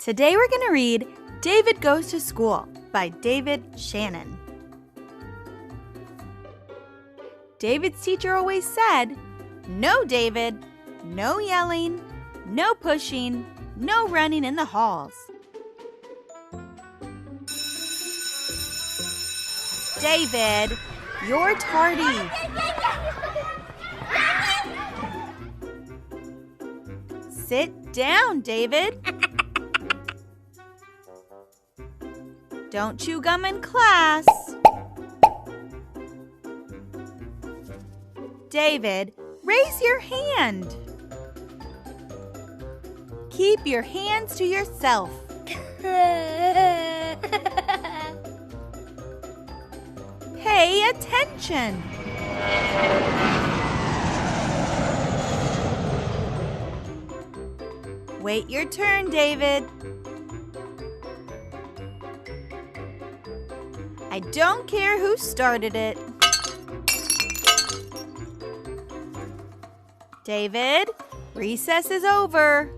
Today we're going to read David Goes to School by David Shannon. David's teacher always said, "No, David, no yelling, no pushing, no running in the halls." David, you're tardy. Sit down, David. Don't chew gum in class. David, raise your hand. Keep your hands to yourself. Pay attention. Wait your turn, David. I don't care who started it. David, recess is over.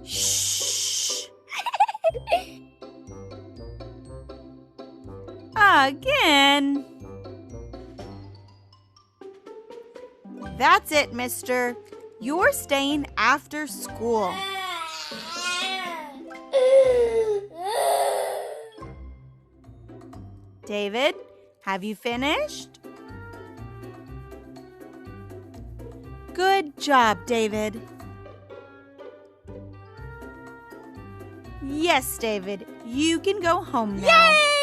Shh. Again. That's it, mister. You're staying after school. David, have you finished? Good job, David. Yes, David, you can go home now. Yay!